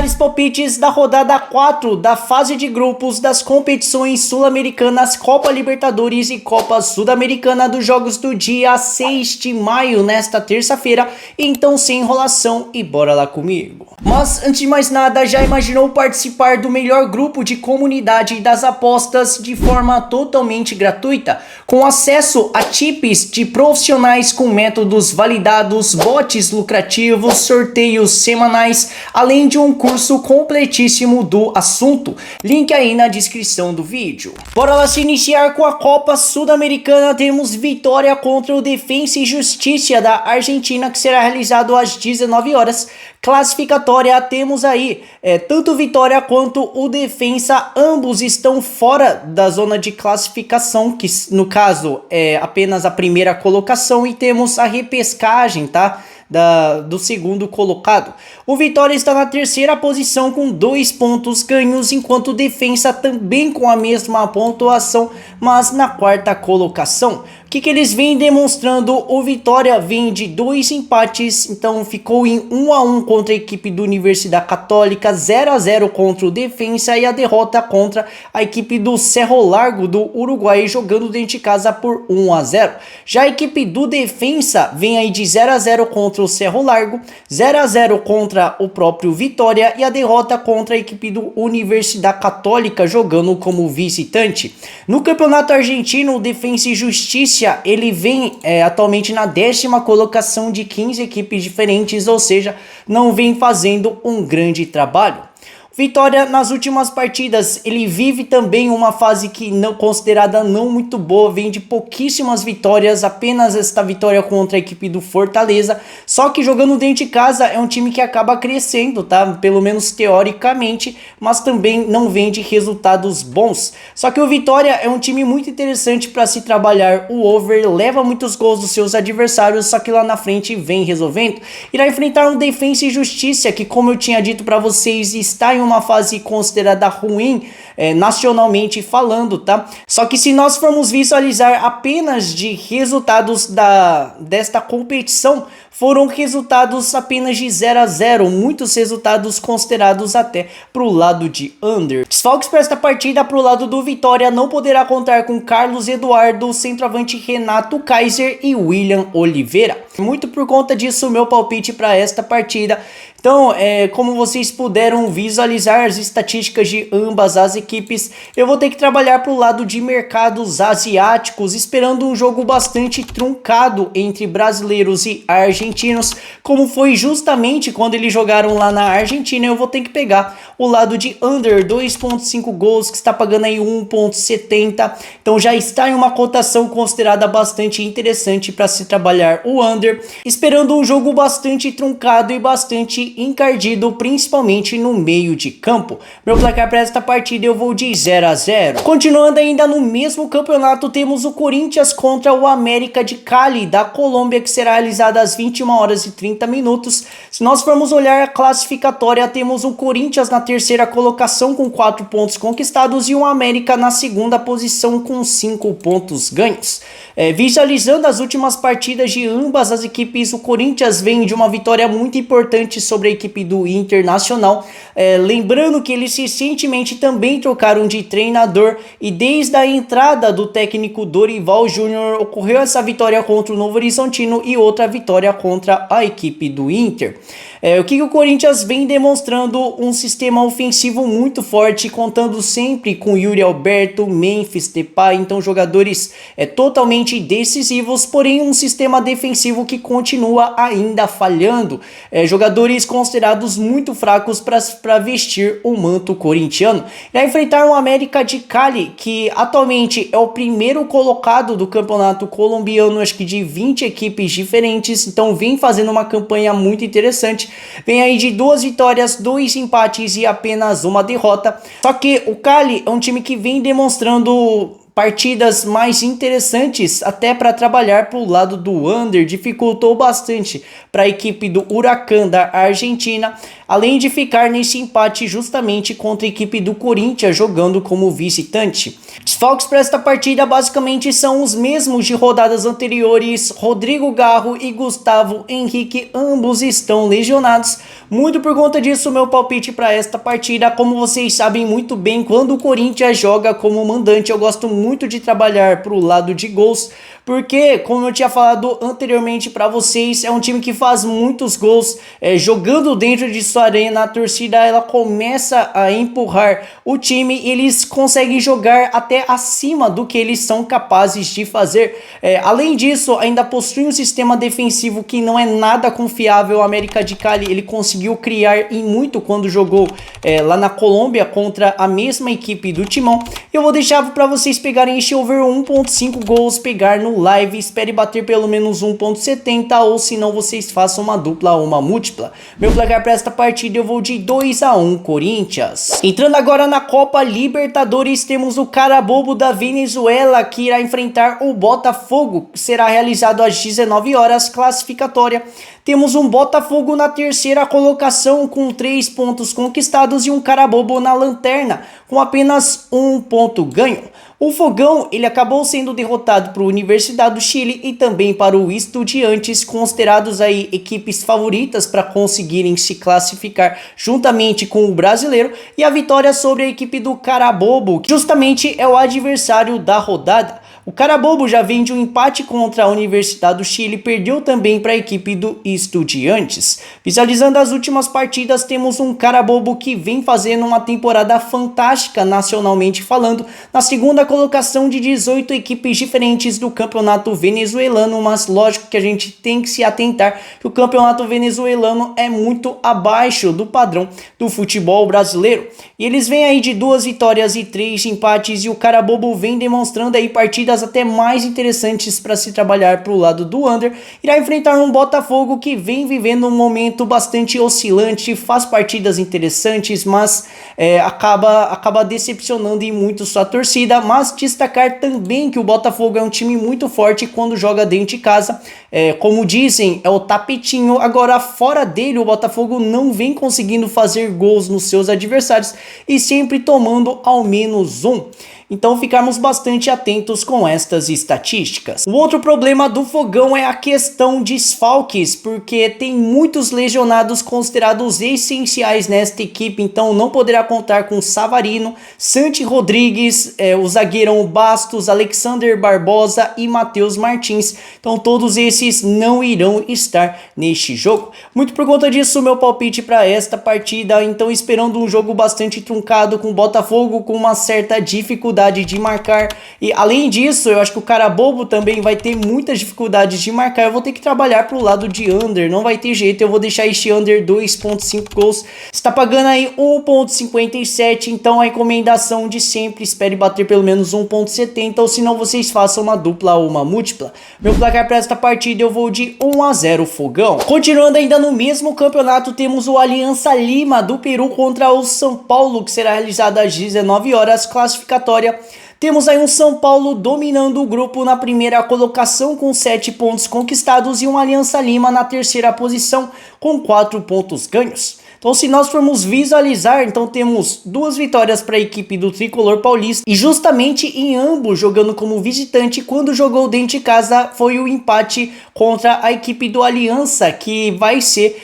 preliminares palpites da rodada 4 da fase de grupos das competições sul-americanas, Copa Libertadores e Copa Sul-Americana dos jogos do dia 6 de maio, nesta terça-feira. Então, sem enrolação e bora lá comigo. Mas, antes de mais nada, já imaginou participar do melhor grupo de comunidade das apostas de forma totalmente gratuita, com acesso a tips de profissionais com métodos validados, bots lucrativos, sorteios semanais, além de um curso completíssimo do assunto? Link aí na descrição do vídeo. Bora lá se iniciar com a Copa Sul-Americana. Temos vitória contra o Defensa e Justiça da Argentina, que será realizado às 19 horas. Classificatória, temos aí tanto Vitória quanto o Defensa, ambos estão fora da zona de classificação, que no caso é apenas a primeira colocação, e temos a repescagem, tá? Do segundo colocado. O Vitória está na terceira posição com 2 pontos ganhos, enquanto o Defensa também com a mesma pontuação, mas na quarta colocação. O que eles vêm demonstrando? O Vitória vem de 2 empates, então ficou em 1-1 contra a equipe do Universidade Católica, 0-0 contra o Defensa e a derrota contra a equipe do Cerro Largo do Uruguai, jogando dentro de casa por 1-0. Já a equipe do Defensa vem aí de 0-0 contra o Cerro Largo, 0-0 contra o próprio Vitória e a derrota contra a equipe do Universidade Católica, jogando como visitante. No campeonato argentino, o Defensa e Justiça ele vem atualmente na 10ª colocação de 15 equipes diferentes, ou seja, não vem fazendo um grande trabalho. Vitória nas últimas partidas, ele vive também uma fase que não considerada não muito boa, vem de pouquíssimas vitórias, apenas esta vitória contra a equipe do Fortaleza, só que jogando dentro de casa é um time que acaba crescendo, tá? Pelo menos teoricamente, mas também não vem de resultados bons. Só que o Vitória é um time muito interessante para se trabalhar o over, leva muitos gols dos seus adversários, só que lá na frente vem resolvendo. Irá enfrentar um Defensa e Justiça que, como eu tinha dito para vocês, está em uma fase considerada ruim nacionalmente falando, tá? Só que se nós formos visualizar apenas de resultados desta competição, foram resultados apenas de 0-0, muitos resultados considerados até pro lado de under. Desfalques para esta partida pro lado do Vitória: não poderá contar com Carlos Eduardo, centroavante Renato Kaiser e William Oliveira. Muito por conta disso, o meu palpite para esta partida. Então, como vocês puderam visualizar as estatísticas de ambas as equipes, eu vou ter que trabalhar para o lado de mercados asiáticos, esperando um jogo bastante truncado entre brasileiros e argentinos, como foi justamente quando eles jogaram lá na Argentina. Eu vou ter que pegar o lado de under, 2.5 gols, que está pagando aí 1.70, então já está em uma cotação considerada bastante interessante para se trabalhar o under, esperando um jogo bastante truncado e bastante encardido, principalmente no meio de campo. Meu placar para esta partida eu vou de 0-0. Continuando ainda no mesmo campeonato, temos o Corinthians contra o América de Cali da Colômbia, que será realizada às 21h30. Se nós formos olhar a classificatória, temos o Corinthians na terceira colocação com 4 pontos conquistados e o América na segunda posição com 5 pontos ganhos. Visualizando as últimas partidas de ambas as equipes, o Corinthians vem de uma vitória muito importante sobre a equipe do Internacional, lembrando que eles recentemente também trocaram de treinador e desde a entrada do técnico Dorival Júnior ocorreu essa vitória contra o Novo Horizontino e outra vitória contra a equipe do Inter. O que o Corinthians vem demonstrando? Um sistema ofensivo muito forte, contando sempre com Yuri Alberto, Memphis Depay, então jogadores totalmente decisivos, porém um sistema defensivo que continua ainda falhando, jogadores considerados muito fracos para vestir o manto corintiano. Irá enfrentar o América de Cali, que atualmente é o primeiro colocado do campeonato colombiano, acho que de 20 equipes diferentes, então vem fazendo uma campanha muito interessante. Vem aí de 2 vitórias, 2 empates e apenas uma derrota. Só que o Cali é um time que vem demonstrando partidas mais interessantes até para trabalhar para o lado do under, dificultou bastante para a equipe do Huracan da Argentina, além de ficar nesse empate justamente contra a equipe do Corinthians jogando como visitante. Desfalques para esta partida basicamente são os mesmos de rodadas anteriores. Rodrigo Garro e Gustavo Henrique ambos estão lesionados. Muito por conta disso, meu palpite para esta partida, como vocês sabem muito bem, quando o Corinthians joga como mandante, eu gosto muito de trabalhar para o lado de gols, porque, como eu tinha falado anteriormente para vocês, é um time que faz muitos gols, jogando dentro de sua arena, a torcida ela começa a empurrar o time e eles conseguem jogar até acima do que eles são capazes de fazer. Além disso, ainda possui um sistema defensivo que não é nada confiável. O América de Cali ele conseguiu criar em muito quando jogou lá na Colômbia contra a mesma equipe do Timão. Eu vou deixar para vocês pegarem este over 1.5 gols, pegar no live, espere bater pelo menos 1.70 ou se não vocês façam uma dupla ou uma múltipla. Meu placar para esta partida eu vou de 2-1 Corinthians. Entrando agora na Copa Libertadores, temos o Carabobo da Venezuela que irá enfrentar o Botafogo, que será realizado às 19 horas, classificatória. Temos um Botafogo na terceira colocação com 3 pontos conquistados e um Carabobo na lanterna com apenas 1 ponto ganho. O Fogão ele acabou sendo derrotado para o Universidade do Chile e também para o Estudiantes, considerados aí equipes favoritas para conseguirem se classificar juntamente com o brasileiro, e a vitória sobre a equipe do Carabobo, que justamente é o adversário da rodada. O Carabobo já vem de um empate contra a Universidade do Chile, perdeu também para a equipe do Estudiantes. Visualizando as últimas partidas, temos um Carabobo que vem fazendo uma temporada fantástica nacionalmente falando, na segunda colocação de 18 equipes diferentes do campeonato venezuelano, mas lógico que a gente tem que se atentar que o campeonato venezuelano é muito abaixo do padrão do futebol brasileiro. E eles vêm aí de 2 vitórias e 3 empates, e o Carabobo vem demonstrando aí partidas até mais interessantes para se trabalhar para o lado do under. Irá enfrentar um Botafogo que vem vivendo um momento bastante oscilante, faz partidas interessantes, mas acaba decepcionando em muito sua torcida. Mas destacar também que o Botafogo é um time muito forte quando joga dentro de casa, como dizem, é o tapetinho. Agora fora dele o Botafogo não vem conseguindo fazer gols nos seus adversários e sempre tomando ao menos um. Então ficarmos bastante atentos com estas estatísticas. O outro problema do Fogão é a questão de desfalques, porque tem muitos lesionados considerados essenciais nesta equipe, então não poderá contar com Savarino, Santi Rodrigues, o zagueirão Bastos, Alexander Barbosa e Matheus Martins. Então todos esses não irão estar neste jogo. Muito por conta disso, meu palpite para esta partida, então esperando um jogo bastante truncado, com o Botafogo com uma certa dificuldade de marcar, e além disso eu acho que o Carabobo também vai ter muitas dificuldades de marcar. Eu vou ter que trabalhar pro lado de under, não vai ter jeito, eu vou deixar este under 2.5 gols, está pagando aí 1.57, então a recomendação de sempre, espere bater pelo menos 1.70 ou se não vocês façam uma dupla ou uma múltipla. Meu placar para esta partida eu vou de 1-0 Fogão. Continuando ainda no mesmo campeonato, temos o Aliança Lima do Peru contra o São Paulo, que será realizado às 19 horas, classificatória. Temos aí um São Paulo dominando o grupo na primeira colocação com 7 pontos conquistados e um Aliança Lima na terceira posição com 4 pontos ganhos. Então se nós formos visualizar, então temos 2 vitórias para a equipe do Tricolor Paulista, e justamente em ambos jogando como visitante. Quando jogou dentro de casa foi o empate contra a equipe do Aliança, que vai ser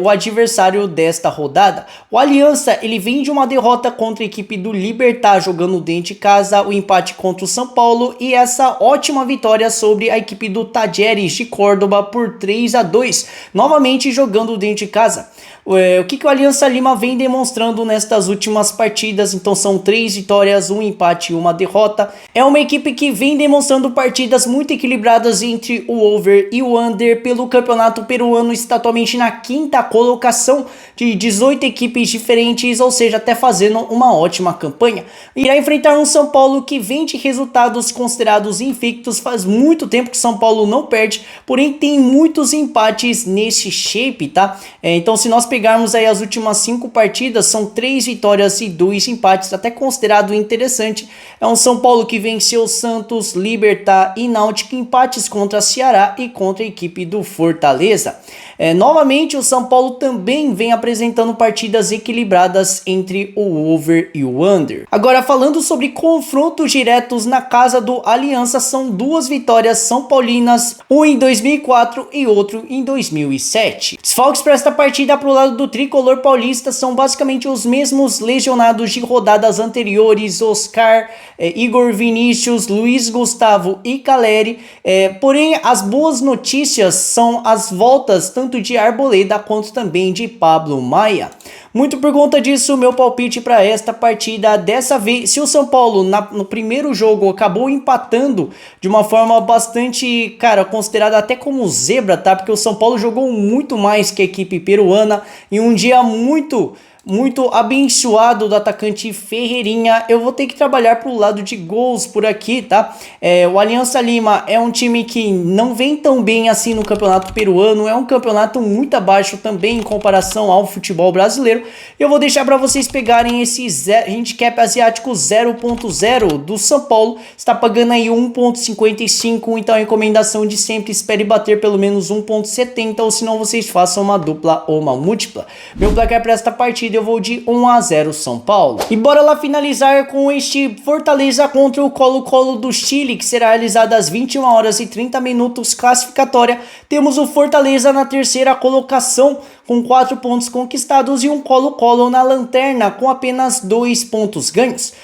o adversário desta rodada. O Aliança ele vem de uma derrota contra a equipe do Libertad jogando dentro de casa, o empate contra o São Paulo e essa ótima vitória sobre a equipe do Talleres de Córdoba por 3-2, novamente jogando dentro de casa. O que o Aliança Lima vem demonstrando nestas últimas partidas? Então são 3 vitórias, 1 empate e 1 derrota. É uma equipe que vem demonstrando partidas muito equilibradas entre o over e o under. Pelo campeonato peruano está atualmente na quinta colocação de 18 equipes diferentes, ou seja, até fazendo uma ótima campanha. Irá enfrentar um São Paulo que vem de resultados considerados invictos, faz muito tempo que São Paulo não perde, porém tem muitos empates nesse shape, tá? Então se nós pegarmos aí as últimas 5 partidas, são 3 vitórias e 2 empates, até considerado interessante. É um São Paulo que venceu Santos, Libertad e Náutico, empates contra Ceará e contra a equipe do Fortaleza. Novamente o São Paulo também vem apresentando partidas equilibradas entre o over e o under. Agora falando sobre confrontos diretos na casa do Aliança, são 2 vitórias são paulinas, um em 2004 e outro em 2007. Desfalques para esta partida para o lado do tricolor paulista são basicamente os mesmos lesionados de rodadas anteriores: Oscar, Igor Vinícius, Luiz Gustavo e Caleri. Porém as boas notícias são as voltas tanto de Arboleda quanto também de Pablo Maia. Muito por conta disso, meu palpite para esta partida, dessa vez, se o São Paulo no primeiro jogo acabou empatando de uma forma bastante, cara, considerada até como zebra, tá? Porque o São Paulo jogou muito mais que a equipe peruana em um dia muito abençoado do atacante Ferreirinha. Eu vou ter que trabalhar pro lado de gols por aqui, tá? O Aliança Lima é um time que não vem tão bem assim no campeonato peruano, é um campeonato muito abaixo também em comparação ao futebol brasileiro. Eu vou deixar para vocês pegarem esse handicap asiático 0.0 do São Paulo, está pagando aí 1.55, então a recomendação de sempre, espere bater pelo menos 1.70, ou senão vocês façam uma dupla ou uma múltipla. Meu placar para esta partida eu vou de 1-0 São Paulo. E bora lá finalizar com este Fortaleza contra o Colo-Colo do Chile, que será realizado às 21 horas e 30 minutos, classificatória. Temos o Fortaleza na terceira colocação com 4 pontos conquistados e um Colo-Colo na lanterna com apenas 2 pontos ganhos.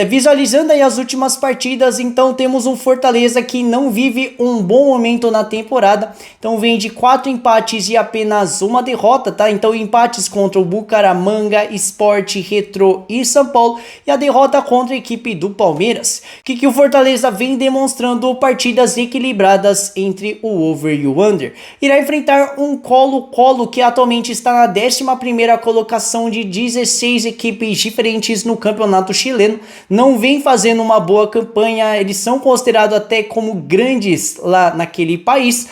Visualizando aí as últimas partidas, então temos um Fortaleza que não vive um bom momento na temporada, então vem de 4 empates e apenas uma derrota, tá? Então empates contra o Bucaramanga, Sport, Retrô e São Paulo, e a derrota contra a equipe do Palmeiras. Que o Fortaleza vem demonstrando partidas equilibradas entre o over e o under. Irá enfrentar um Colo-Colo que atualmente está na 11ª colocação de 16 equipes diferentes no campeonato chileno. Não vem fazendo uma boa campanha, eles são considerados até como grandes lá naquele país.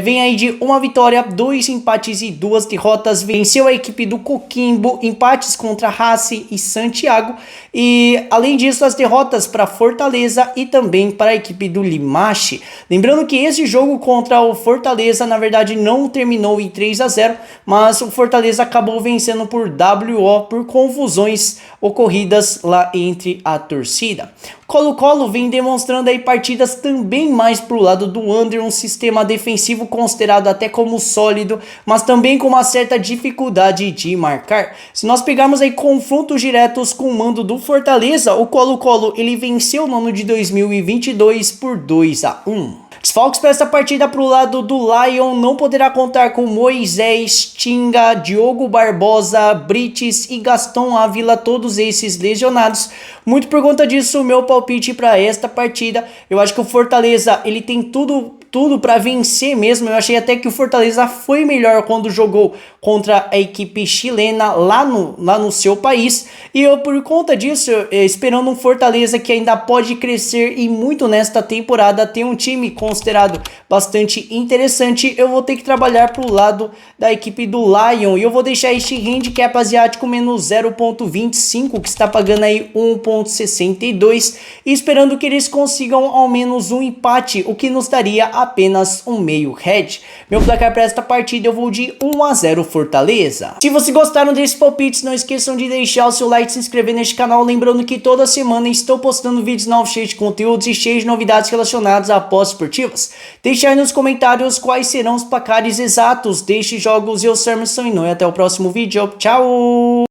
Vem aí de 1 vitória, 2 empates e 2 derrotas. Venceu a equipe do Coquimbo, empates contra Racing e Santiago. E além disso, as derrotas para Fortaleza e também para a equipe do Limache. Lembrando que esse jogo contra o Fortaleza, na verdade, não terminou em 3-0, mas o Fortaleza acabou vencendo por WO por confusões ocorridas lá entre a torcida. Colo-Colo vem demonstrando aí partidas também mais pro lado do under, um sistema defensivo considerado até como sólido, mas também com uma certa dificuldade de marcar. Se nós pegarmos aí confrontos diretos com o mando do Fortaleza, o Colo-Colo ele venceu no ano de 2022 por 2-1. Desfalques para essa partida para o lado do Lion, não poderá contar com Moisés, Tinga, Diogo Barbosa, Brites e Gaston Ávila, todos esses lesionados. Muito por conta disso, o meu palpite para esta partida, eu acho que o Fortaleza ele tem tudo para vencer mesmo. Eu achei até que o Fortaleza foi melhor quando jogou contra a equipe chilena lá no seu país, e eu por conta disso, esperando um Fortaleza que ainda pode crescer e muito nesta temporada, tem um time considerado bastante interessante, eu vou ter que trabalhar pro lado da equipe do Lion, e eu vou deixar este handicap asiático menos 0.25, que está pagando aí 1.62, e esperando que eles consigam ao menos um empate, o que nos daria apenas um meio head. Meu placar para esta partida eu vou de 1-0 Fortaleza. Se vocês gostaram desse palpite, não esqueçam de deixar o seu like e se inscrever neste canal, lembrando que toda semana estou postando vídeos novos cheios de conteúdos e cheios de novidades relacionadas a apostas esportivas. Deixe aí nos comentários quais serão os placares exatos destes jogos e eu sou Emerson e até o próximo vídeo. Tchau!